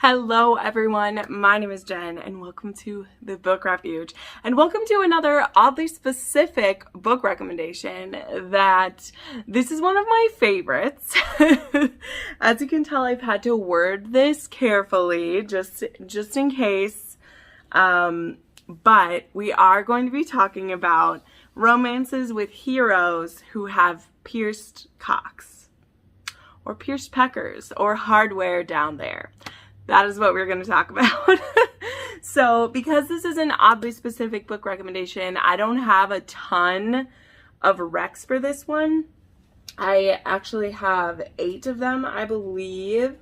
Hello everyone, my name is Jen and welcome to the Book Refuge and welcome to another oddly specific book recommendation that this is one of my favorites. As you can tell, I've had to word this carefully just in case, but we are going to be talking about romances with heroes who have pierced cocks or pierced peckers or hardware down there. That is what we're going to talk about. So because this is an oddly specific book recommendation, I don't have a ton of recs for this one. I actually have 8 of them, I believe.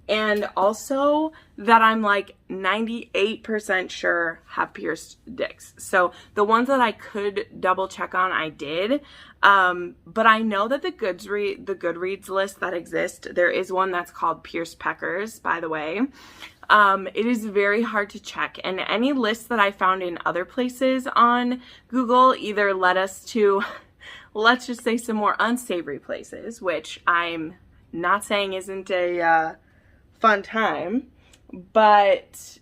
And also that I'm like 98% sure have pierced dicks. So the ones that I could double check on, I did. But I know that the Goodreads list that exists, there is one that's called Pierced Peckers, by the way. It is very hard to check. And any list that I found in other places on Google either led us to, let's just say, some more unsavory places, which I'm not saying isn't a fun time, but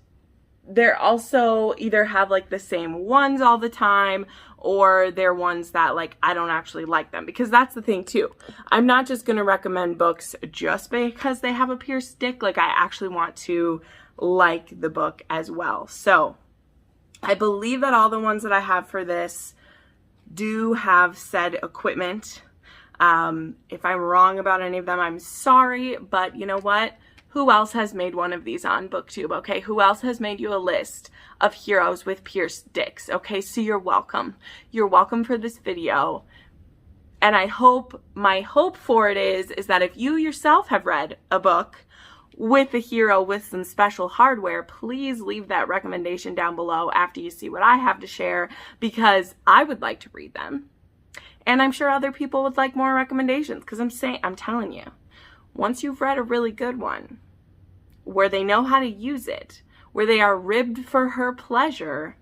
they're also either have like the same ones all the time, or they're ones that like I don't actually like them, because that's the thing too. I'm not just going to recommend books just because they have a pierced dick. Like I actually want to like the book as well. So I believe that all the ones that I have for this do have said equipment. If I'm wrong about any of them, I'm sorry, but you know what? Who else has made one of these on Booktube, okay? Who else has made you a list of heroes with pierced dicks, okay? So you're welcome. You're welcome for this video. And my hope for it is that if you yourself have read a book with a hero with some special hardware, please leave that recommendation down below after you see what I have to share, because I would like to read them. And I'm sure other people would like more recommendations, because I'm telling you, once you've read a really good one, where they know how to use it, where they are ribbed for her pleasure,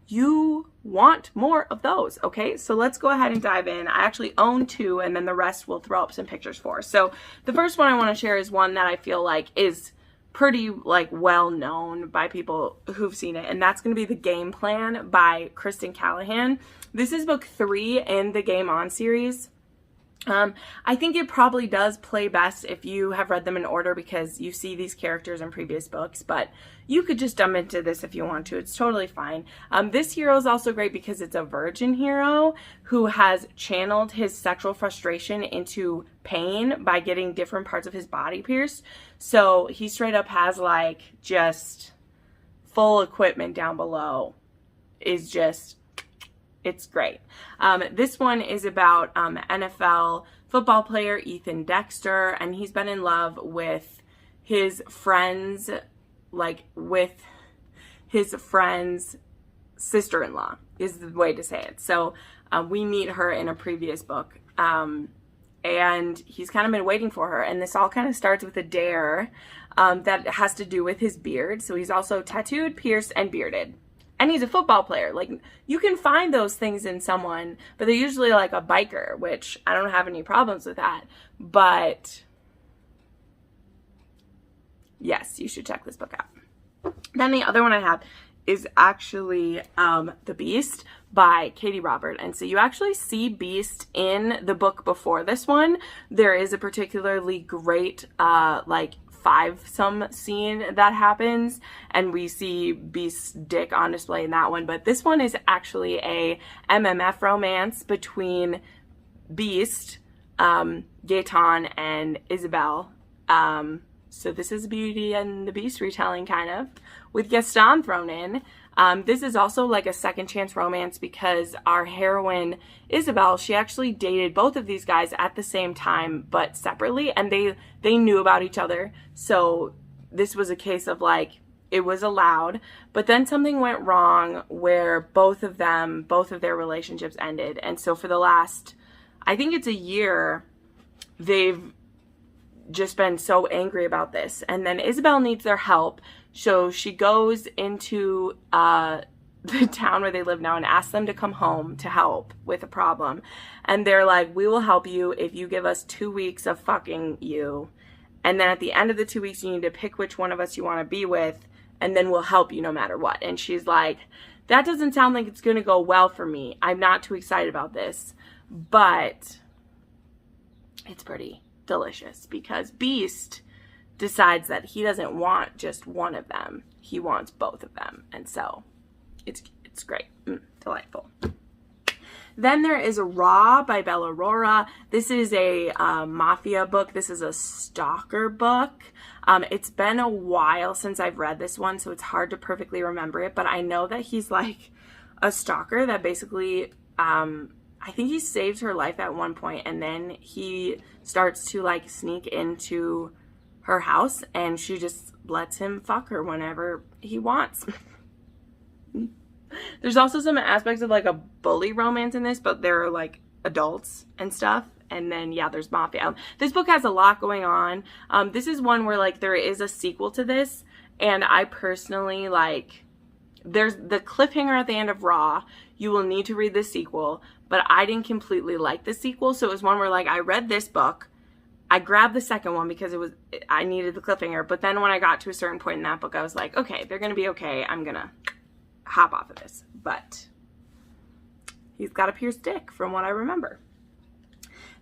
you want more of those, okay? So let's go ahead and dive in. I actually own 2, and then the rest we'll throw up some pictures for. So the first one I want to share is one that I feel like is pretty like well known by people who've seen it, and that's going to be The Game Plan by Kristen Callihan. This is book 3 in the Game On series. I think it probably does play best if you have read them in order, because you see these characters in previous books, but you could just jump into this if you want to. It's totally fine. This hero is also great because it's a virgin hero who has channeled his sexual frustration into pain by getting different parts of his body pierced. So he straight up has like just full equipment down below. Is just... it's great. This one is about NFL football player Ethan Dexter, and he's been in love with his friend's, sister-in-law is the way to say it. So we meet her in a previous book, and he's kind of been waiting for her, and this all kind of starts with a dare that has to do with his beard. So he's also tattooed, pierced, and bearded. And he's a football player. Like, you can find those things in someone, but they're usually like a biker, which I don't have any problems with that. But yes, you should check this book out. Then the other one I have is actually The Beast by Katee Robert. And so you actually see Beast in the book before this one. There is a particularly great five-some scene that happens, and we see Beast's dick on display in that one. But this one is actually a MMF romance between Beast, Gaetan, and Isabel. So this is Beauty and the Beast retelling, kind of, with Gaston thrown in. This is also like a second chance romance because our heroine, Isabel, she actually dated both of these guys at the same time, but separately, and they knew about each other. So this was a case of like, it was allowed, but then something went wrong where both of their relationships ended. And so for the last, I think it's a year, they've just been so angry about this. And then Isabel needs their help. So she goes into the town where they live now and asks them to come home to help with a problem. And they're like, we will help you if you give us 2 weeks of fucking you. And then at the end of the 2 weeks, you need to pick which one of us you want to be with, and then we'll help you no matter what. And she's like, that doesn't sound like it's going to go well for me. I'm not too excited about this, but it's pretty delicious because Beast decides that he doesn't want just one of them. He wants both of them. And so it's great. Delightful. Then there is Raw by Belle Aurora. This is a mafia book. This is a stalker book. It's been a while since I've read this one, so it's hard to perfectly remember it. But I know that he's like a stalker that basically, I think he saved her life at one point, and then he starts to like sneak into her house, and she just lets him fuck her whenever he wants. There's also some aspects of like a bully romance in this, but they're like adults and stuff. And then, yeah, there's mafia. This book has a lot going on. This is one where like there is a sequel to this, and I personally like, there's the cliffhanger at the end of Raw. You will need to read the sequel, but I didn't completely like the sequel. So it was one where like I read this book, I grabbed the second one because I needed the cliffhanger. But then when I got to a certain point in that book, I was like, okay, they're going to be okay. I'm going to hop off of this. But he's got a pierced dick from what I remember.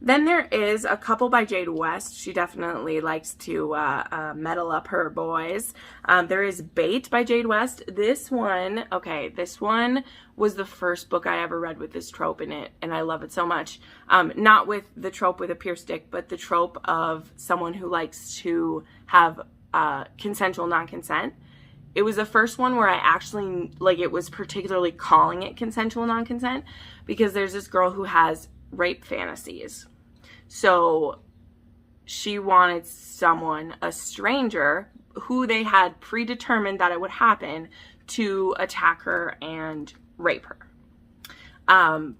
Then there is A Couple by Jade West. She definitely likes to meddle up her boys. There is Bait by Jade West. This one, okay, this one was the first book I ever read with this trope in it, and I love it so much. Not with the trope with a pierced dick, but the trope of someone who likes to have consensual non-consent. It was the first one where I actually, like, it was particularly calling it consensual non-consent, because there's this girl who has rape fantasies. So she wanted someone, a stranger, who they had predetermined that it would happen, to attack her and rape her.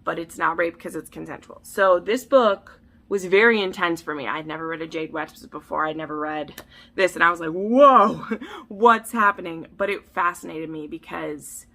But it's not rape because it's consensual. So this book was very intense for me. I'd never read a Jade West before. I'd never read this, and I was like, whoa, what's happening? But it fascinated me because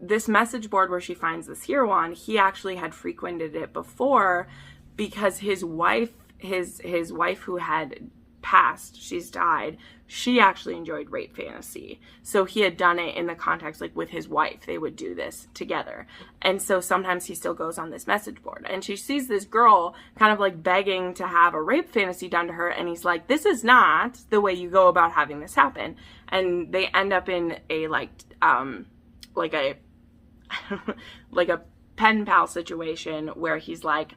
this message board where she finds this hero on, he actually had frequented it before because his wife who had passed, she's died, she actually enjoyed rape fantasy. So he had done it in the context, like with his wife, they would do this together. And so sometimes he still goes on this message board, and she sees this girl kind of like begging to have a rape fantasy done to her, and he's like, this is not the way you go about having this happen. And they end up in a like a pen pal situation where he's like,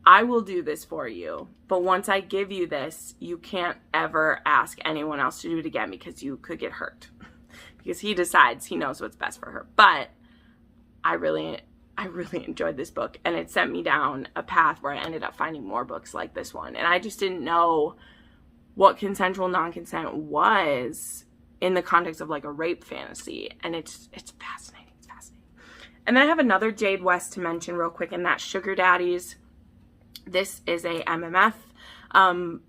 I will do this for you, but once I give you this, you can't ever ask anyone else to do it again because you could get hurt. Because he decides he knows what's best for her. But I really enjoyed this book, and it sent me down a path where I ended up finding more books like this one. And I just didn't know what consensual non-consent was in the context of like a rape fantasy. And it's fascinating. It's fascinating. And then I have another Jade West to mention real quick, and that's Sugar Daddies. This is a MMF, and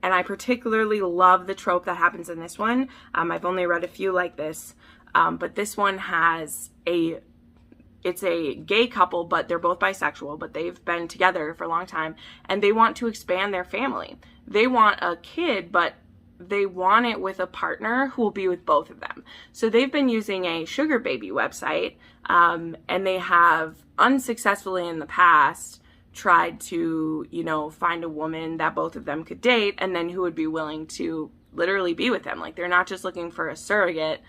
I particularly love the trope that happens in this one. I've only read a few like this, but this one it's a gay couple, but they're both bisexual, but they've been together for a long time, and they want to expand their family. They want a kid, but they want it with a partner who will be with both of them. So they've been using a sugar baby website, and they have unsuccessfully in the past tried to, find a woman that both of them could date, and then who would be willing to literally be with them. Like, they're not just looking for a surrogate,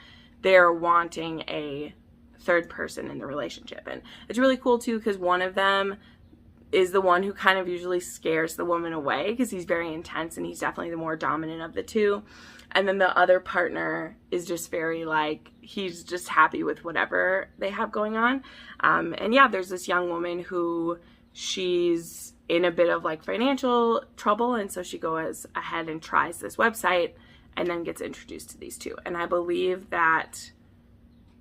they're wanting a third person in the relationship. And it's really cool too, because one of them is the one who kind of usually scares the woman away because he's very intense and he's definitely the more dominant of the two. And then the other partner is just very like, he's just happy with whatever they have going on. And yeah, there's this young woman who she's in a bit of like financial trouble, and so she goes ahead and tries this website and then gets introduced to these two. And I believe that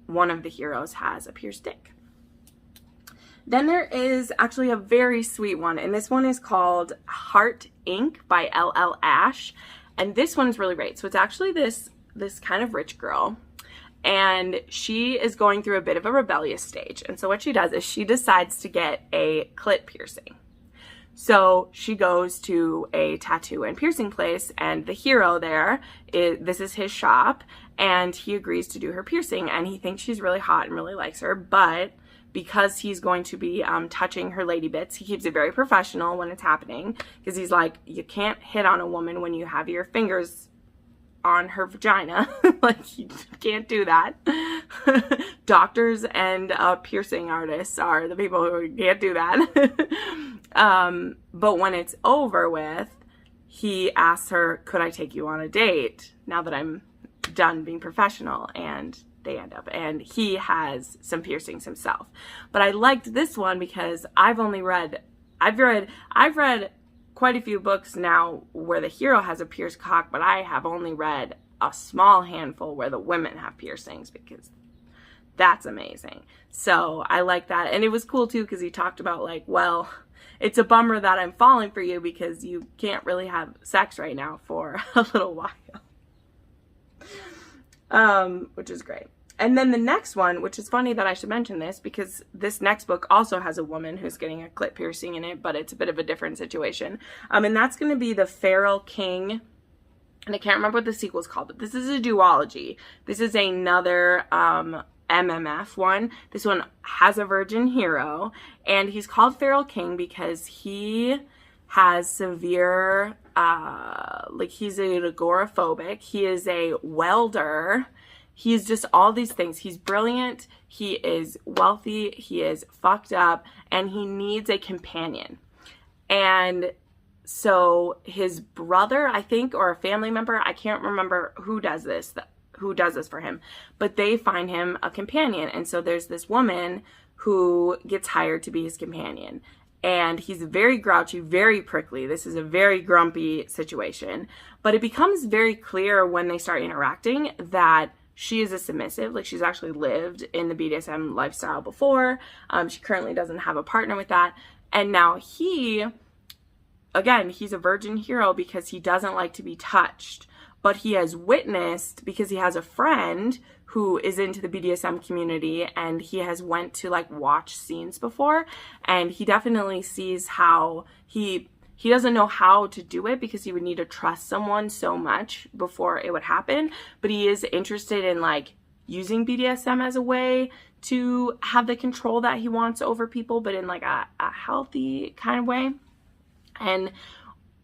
one of the heroes has a pierced dick. Then there is actually a very sweet one, and this one is called Heart Inc. by L.L. Ash, and this one's really great. So it's actually this kind of rich girl, and she is going through a bit of a rebellious stage. And so what she does is she decides to get a clit piercing. So she goes to a tattoo and piercing place, and the hero there, this is his shop, and he agrees to do her piercing, and he thinks she's really hot and really likes her, but because he's going to be touching her lady bits, he keeps it very professional when it's happening, because he's like, you can't hit on a woman when you have your fingers on her vagina. Like, you can't do that. Doctors and piercing artists are the people who can't do that. But when it's over with, he asks her, could I take you on a date now that I'm done being professional? And they end up, and he has some piercings himself. But I liked this one because I've read quite a few books now where the hero has a pierced cock, but I have only read a small handful where the women have piercings, because that's amazing. So I like that. And it was cool too, because he talked about like, well, it's a bummer that I'm falling for you because you can't really have sex right now for a little while. Which is great. And then the next one, which is funny that I should mention this, because this next book also has a woman who's getting a clit piercing in it, but it's a bit of a different situation. And that's going to be the Feral King. And I can't remember what the sequel's called, but this is a duology. This is another MMF one. This one has a virgin hero, and he's called Feral King because he has severe, he's an agoraphobic. He is a welder. He's just all these things. He's brilliant. He is wealthy. He is fucked up, and he needs a companion. And so his brother, I think, or a family member, I can't remember who does this for him, but they find him a companion. And so there's this woman who gets hired to be his companion. And he's very grouchy, very prickly. This is a very grumpy situation. But it becomes very clear when they start interacting that she is a submissive. Like, she's actually lived in the BDSM lifestyle before. She currently doesn't have a partner with that. And now he's a virgin hero because he doesn't like to be touched. But he has witnessed, because he has a friend who is into the BDSM community, and he has went to like watch scenes before, and he definitely sees how he doesn't know how to do it because he would need to trust someone so much before it would happen, but he is interested in like using BDSM as a way to have the control that he wants over people, but in like a healthy kind of way. And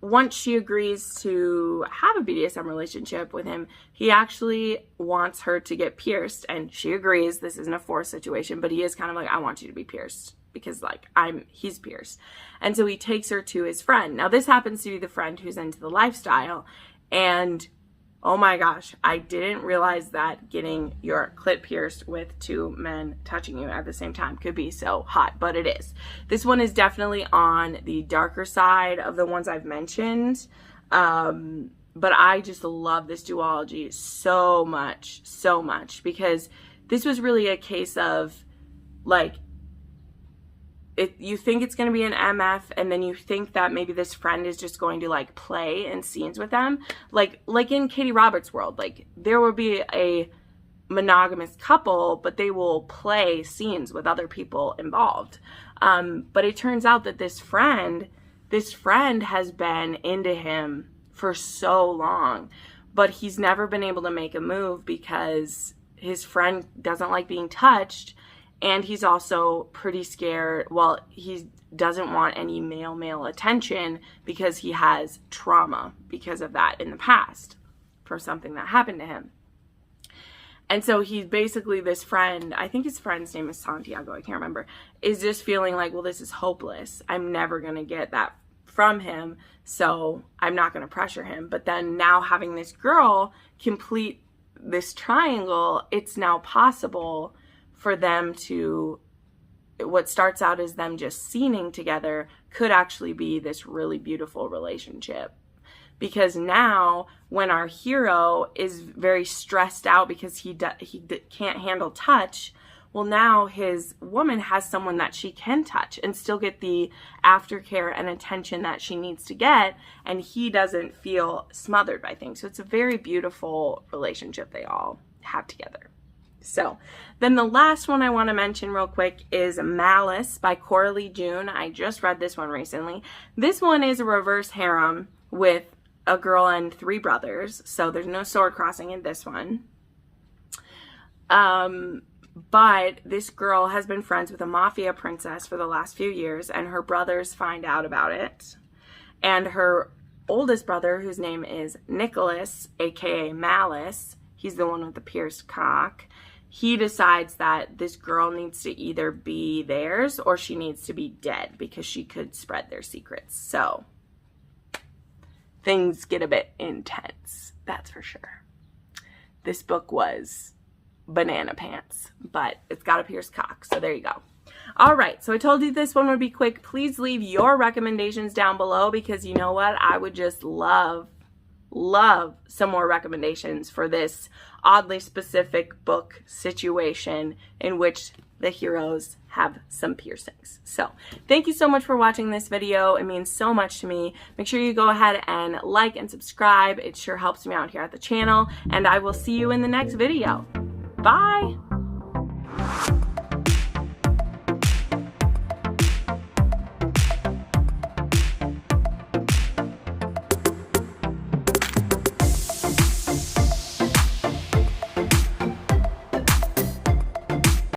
once she agrees to have a BDSM relationship with him, he actually wants her to get pierced, and she agrees. This isn't a forced situation, but he is kind of like, I want you to be pierced because like he's pierced. And so he takes her to his friend. Now this happens to be the friend who's into the lifestyle, and oh my gosh, I didn't realize that getting your clit pierced with two men touching you at the same time could be so hot, but it is. This one is definitely on the darker side of the ones I've mentioned, but I just love this duology so much, because this was really a case of like, you think it's going to be an MF, and then you think that maybe this friend is just going to like play in scenes with them. Like in Katie Roberts' world, like there will be a monogamous couple, but they will play scenes with other people involved. But it turns out that this friend has been into him for so long, but he's never been able to make a move because his friend doesn't like being touched. And he's also pretty scared. Well, he doesn't want any male attention because he has trauma because of that in the past for something that happened to him. And so he's basically, this friend, I think his friend's name is Santiago, I can't remember, is just feeling like, well, this is hopeless. I'm never going to get that from him, so I'm not going to pressure him. But then now having this girl complete this triangle, it's now possible for them to, what starts out as them just scening together could actually be this really beautiful relationship. Because now when our hero is very stressed out because he can't handle touch, well, now his woman has someone that she can touch and still get the aftercare and attention that she needs to get, and he doesn't feel smothered by things. So it's a very beautiful relationship they all have together. So then the last one I want to mention real quick is Malice by Coralee June. I just read this one recently. This one is a reverse harem with a girl and 3 brothers. So there's no sword crossing in this one. But this girl has been friends with a mafia princess for the last few years, and her brothers find out about it. And her oldest brother, whose name is Nicholas, aka Malice, he's the one with the pierced cock, he decides that this girl needs to either be theirs or she needs to be dead because she could spread their secrets. So things get a bit intense, that's for sure. This book was banana pants, but it's got a pierced cock, so there you go. All right, so I told you this one would be quick. Please leave your recommendations down below, because you know what, I would just love some more recommendations for this oddly specific book situation in which the heroes have some piercings. So thank you so much for watching this video. It means so much to me. Make sure you go ahead and like and subscribe. It sure helps me out here at the channel, and I will see you in the next video. Bye!